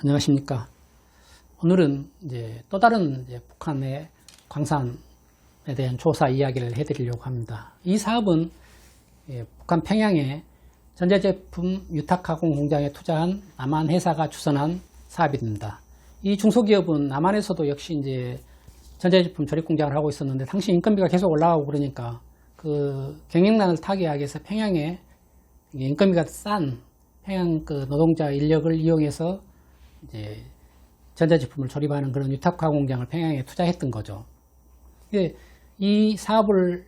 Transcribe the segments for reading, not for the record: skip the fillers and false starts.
안녕하십니까. 오늘은 이제 또 다른 북한의 광산에 대한 조사 이야기를 해드리려고 합니다. 이 사업은 북한 평양에 전자제품 유탁가공 공장에 투자한 남한 회사가 주선한 사업입니다. 이 중소기업은 남한에서도 역시 이제 전자제품 조립 공장을 하고 있었는데 당시 인건비가 계속 올라가고 그러니까 그 경영난을 타개하기 위해서 평양에 인건비가 싼 평양 그 노동자 인력을 이용해서 이제 전자제품을 조립하는 그런 유탁화 공장을 평양에 투자했던 거죠. 이 사업을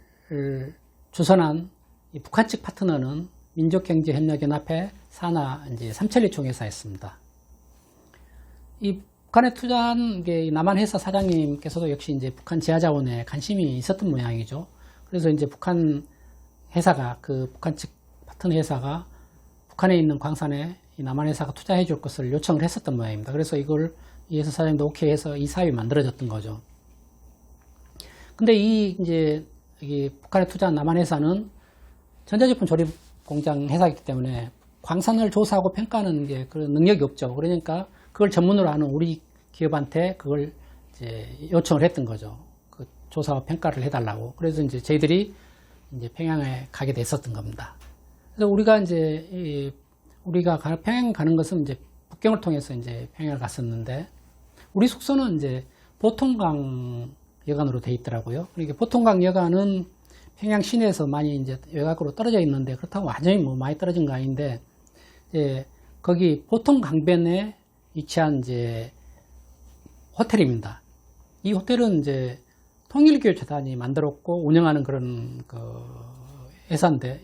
주선한 이 북한 측 파트너는 민족경제협력연합회 산하 이제 삼천리총 회사였습니다. 이 북한에 투자한 게 남한 회사 사장님께서도 역시 이제 북한 지하자원에 관심이 있었던 모양이죠. 그래서 이제 북한 회사가 북한 측 파트너 회사가 북한에 있는 광산에 이 남한 회사가 투자해 줄 것을 요청을 했었던 모양입니다. 그래서 이걸 이 회사 사장님도 오케이 해서 이 사업이 만들어졌던 거죠. 근데 이제 북한에 투자한 남한 회사는 전자제품 조립 공장 회사이기 때문에 광산을 조사하고 평가하는 게 그런 능력이 없죠. 그러니까 그걸 전문으로 하는 우리 기업한테 그걸 이제 요청을 했던 거죠. 그 조사와 평가를 해달라고. 그래서 이제 저희들이 이제 평양에 가게 됐었던 겁니다. 그래서 우리가 평양 가는 것은 이제 북경을 통해서 이제 평양을 갔었는데 우리 숙소는 이제 보통강 여관으로 돼 있더라고요. 그러니까 보통강 여관은 평양 시내에서 많이 이제 외곽으로 떨어져 있는데 그렇다고 완전히 많이 떨어진 거 아닌데 이제 거기 보통강변에 위치한 이제 호텔입니다. 이 호텔은 이제 통일교육재단이 만들었고 운영하는 그런 회사인데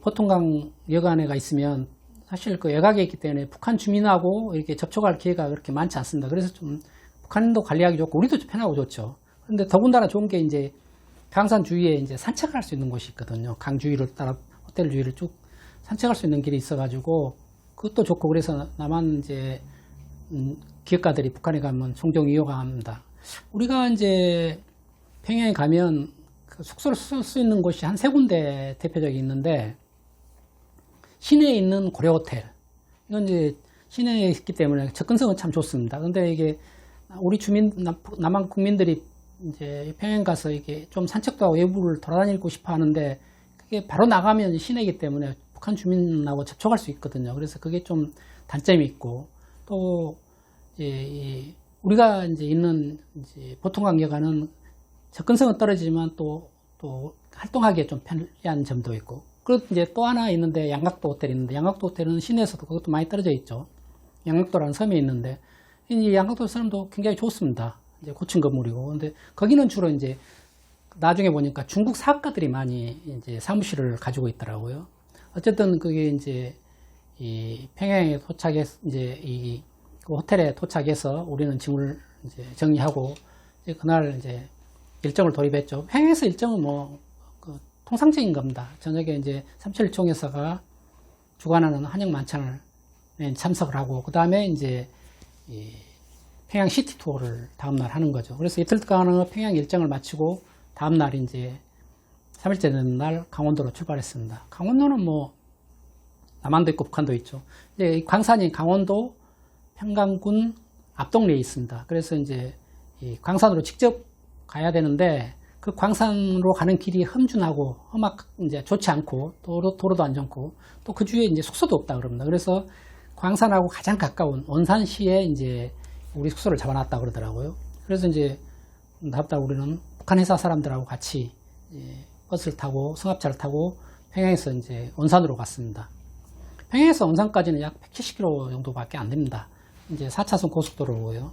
보통강 여관에가 있으면 사실 외곽에 있기 때문에 북한 주민하고 이렇게 접촉할 기회가 그렇게 많지 않습니다. 그래서 좀 북한도 관리하기 좋고 우리도 편하고 좋죠. 그런데 더군다나 좋은 게 이제 강산 주위에 이제 산책을 할 수 있는 곳이 있거든요. 강 주위를 따라 호텔 주위를 쭉 산책할 수 있는 길이 있어가지고 그것도 좋고 그래서 남한 이제 기업가들이 북한에 가면 종종 이용합니다. 우리가 이제 평양에 가면 숙소를 쓸 수 있는 곳이 한 3군데 대표적이 있는데 시내에 있는 고려호텔 이건 이제 시내에 있기 때문에 접근성은 참 좋습니다. 근데 이게 우리 남한 국민들이 이제 평양 가서 이게 좀 산책도 하고 외부를 돌아다니고 싶어 하는데 그게 바로 나가면 시내이기 때문에 북한 주민하고 접촉할 수 있거든요. 그래서 그게 좀 단점이 있고 또 우리가 이제 있는 보통강 여관은 접근성은 떨어지지만 또 활동하기에 좀 편리한 점도 있고 그리고 이제 또 하나 있는데 양각도 호텔이 있는데 양각도 호텔은 시내에서도 그것도 많이 떨어져 있죠. 양각도라는 섬에 있는데 이 양각도 섬도 굉장히 좋습니다. 이제 고층 건물이고 근데 거기는 주로 이제 나중에 보니까 중국 사업가들이 많이 이제 사무실을 가지고 있더라고요. 어쨌든 그게 이제 이 평양에 도착해서 이제 그 호텔에 도착해서 우리는 짐을 이제 정리하고 이제 그날 이제 일정을 돌입했죠. 평양에서 일정은 통상적인 겁니다. 저녁에 이제 삼천리총 회사가 주관하는 한영 만찬을 참석을 하고 그 다음에 이제 평양 시티 투어를 다음날 하는 거죠. 그래서 이틀간의 평양 일정을 마치고 다음날 이제 3일째 되는 날 강원도로 출발했습니다. 강원도는 남한도 있고 북한도 있죠. 이제 이 광산이 강원도 평강군 앞동리에 있습니다. 그래서 이제 이 광산으로 직접 가야 되는데 그 광산으로 가는 길이 험준하고 이제 좋지 않고 도로도 안 좋고 또 그 주위에 이제 숙소도 없다 그럽니다. 그래서 광산하고 가장 가까운 원산시에 이제 우리 숙소를 잡아놨다 그러더라고요. 그래서 이제 답답 우리는 북한 회사 사람들하고 같이 버스를 타고 승합차를 타고 평양에서 이제 원산으로 갔습니다. 평양에서 원산까지는 약 170km 정도밖에 안 됩니다. 이제 4차선 고속도로고요.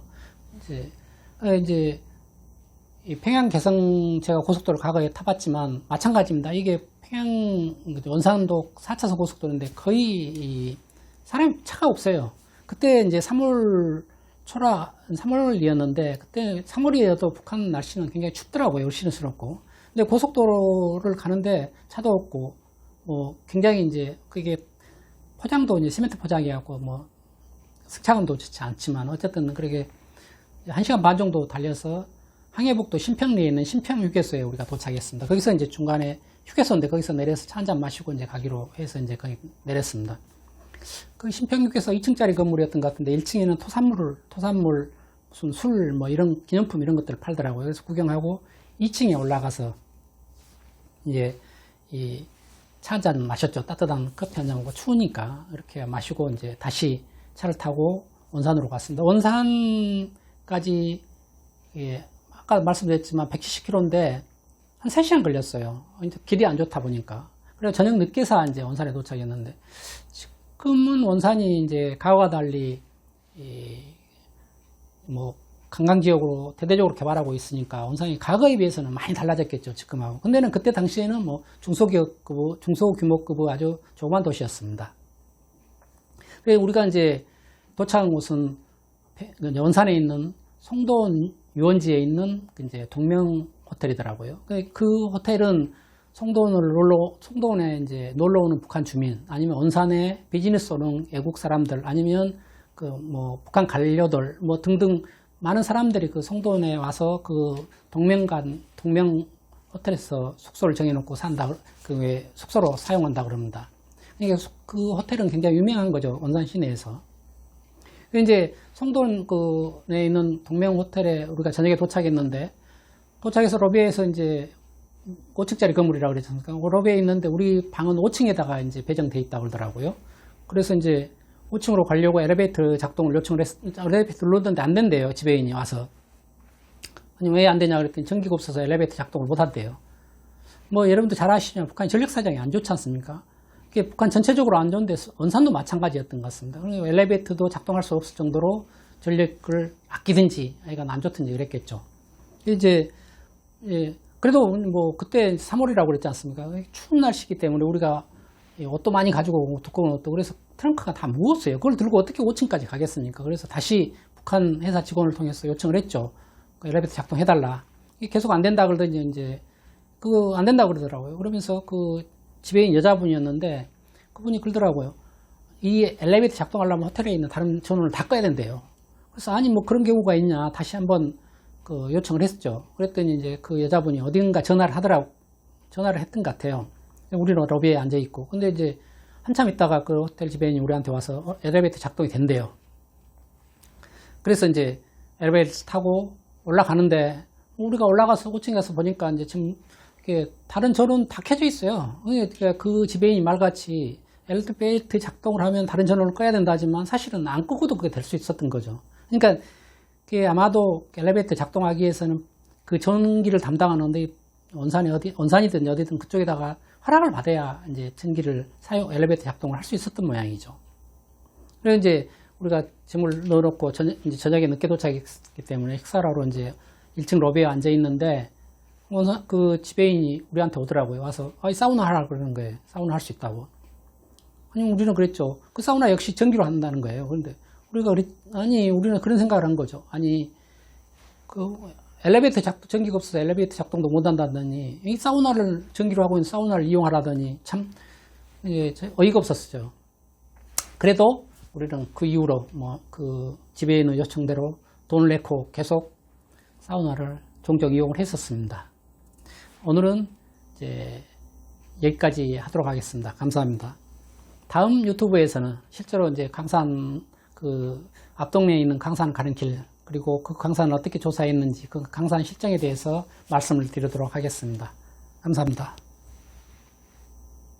이제 이 평양 개성 제가 고속도로 과거에 타봤지만 마찬가지입니다. 이게 평양 원산도 4차선 고속도로인데 거의 차가 없어요. 그때 이제 3월이었는데 그때 3월이어도 북한 날씨는 굉장히 춥더라고요. 시원스럽고. 근데 고속도로를 가는데 차도 없고 굉장히 이제 그게 포장도 이제 시멘트 포장이었고 승차감도 좋지 않지만 어쨌든 그렇게 1시간 반 정도 달려서 항해북도 신평리에 있는 신평휴게소에 우리가 도착했습니다. 거기서 이제 중간에 휴게소인데 거기서 내려서 차 한잔 마시고 이제 가기로 해서 이제 거기 내렸습니다. 그 신평육에서 2층짜리 건물이었던 것 같은데 1층에는 토산물 무슨 술 뭐 이런 기념품 이런 것들을 팔더라고요. 그래서 구경하고 2층에 올라가서 이제 이 차 한 잔 마셨죠. 따뜻한 커피 한 잔 먹고 추우니까 이렇게 마시고 이제 다시 차를 타고 원산으로 갔습니다. 원산까지 예, 아까 말씀드렸지만 170km인데 한 3시간 걸렸어요. 이제 길이 안 좋다 보니까. 그래서 저녁 늦게서 이제 원산에 도착했는데 지금은 원산이 이제 과거와 달리 뭐 관광지역으로 대대적으로 개발하고 있으니까 원산이 과거에 비해서는 많이 달라졌겠죠, 지금하고. 근데는 그때 당시에는 뭐 중소규모급 아주 조그만 도시였습니다. 그래서 우리가 이제 도착한 곳은 원산에 있는 송도원 유원지에 있는 이제 동명 호텔이더라고요. 그 호텔은 송도원에 이제 놀러 오는 북한 주민, 아니면 원산에 비즈니스 오는 외국 사람들, 아니면 그 뭐 북한 관료들 뭐 등등 많은 사람들이 그 송도원에 와서 그 동명 호텔에서 숙소를 정해놓고 산다, 그 숙소로 사용한다 그럽니다. 그러니까 그 호텔은 굉장히 유명한 거죠, 원산 시내에서. 이제 송도원에 있는 동명 호텔에 우리가 저녁에 도착했는데, 도착해서 로비에서 이제 5층짜리 건물이라고 그랬지 않습니까? 로비에 있는데 우리 방은 5층에다가 이제 배정돼 있다고 그러더라고요. 그래서 이제 5층으로 가려고 엘리베이터 작동을 요청을 엘리베이터 눌렀는데 안 된대요, 지배인이 와서. 아니, 왜 안 되냐 그랬더니 전기가 없어서 엘리베이터 작동을 못 한대요. 뭐 여러분도 잘 아시지만 북한 전력 사정이 안 좋지 않습니까? 그게 북한 전체적으로 안 좋은데 원산도 마찬가지였던 것 같습니다. 그러니까 엘리베이터도 작동할 수 없을 정도로 전력을 아끼든지 아니면 안 좋든지 그랬겠죠. 이제 예, 그래도 뭐 그때 3월이라고 그랬지 않습니까? 추운 날씨기 때문에 우리가 옷도 많이 가지고 오고 두꺼운 옷도, 그래서 트렁크가 다 무거웠어요. 그걸 들고 어떻게 5층까지 가겠습니까? 그래서 다시 북한 회사 직원을 통해서 요청을 했죠. 그 엘리베이터 작동해달라. 이게 계속 안 된다 그러더니 이제 그거 안 된다 그러더라고요. 그러면서 그 지배인 여자분이었는데 그분이 그러더라고요. 이 엘리베이터 작동하려면 호텔에 있는 다른 전원을 다 꺼야 된대요. 그래서 아니 뭐 그런 경우가 있냐 다시 한번 그 요청을 했죠. 그랬더니 이제 그 여자분이 어딘가 전화를 했던 것 같아요. 우리는 로비에 앉아 있고. 근데 이제 한참 있다가 그 호텔 지배인이 우리한테 와서 엘리베이터 작동이 된대요. 그래서 이제 엘리베이터 타고 올라가는데 우리가 올라가서 5층에 가서 보니까 이제 지금 이게 다른 전원 다 켜져 있어요. 그러니까 그 지배인이 말같이 엘리베이터 작동을 하면 다른 전원을 꺼야 된다 하지만 사실은 안 끄고도 그게 될 수 있었던 거죠. 그러니까 그게 아마도 엘리베이터 작동하기 위해서는 그 전기를 담당하는데 원산이든 어디든 그쪽에다가 허락을 받아야 이제 엘리베이터 작동을 할 수 있었던 모양이죠. 그래서 이제 우리가 짐을 넣어놓고 이제 저녁에 늦게 도착했기 때문에 식사를 하러 이제 1층 로비에 앉아 있는데 그 지배인이 우리한테 오더라고요. 와서 사우나 하라 그러는 거예요. 사우나 할 수 있다고. 아니 우리는 그랬죠. 그 사우나 역시 전기로 한다는 거예요. 그런데 우리는 그런 생각을 한 거죠. 아니 그 전기가 없어서 엘리베이터 작동도 못 한다더니 이 사우나를 전기로 하고 있는 사우나를 이용하라더니 참 어이가 없었죠. 그래도 우리는 그 이후로 뭐 그 지배인의 요청대로 돈을 내고 계속 사우나를 종종 이용을 했었습니다. 오늘은 이제 여기까지 하도록 하겠습니다. 감사합니다. 다음 유튜브에서는 실제로 이제 강산 그 앞동네에 있는 강산 가는 길, 그리고 그 강산을 어떻게 조사했는지 그 강산 실정에 대해서 말씀을 드리도록 하겠습니다. 감사합니다.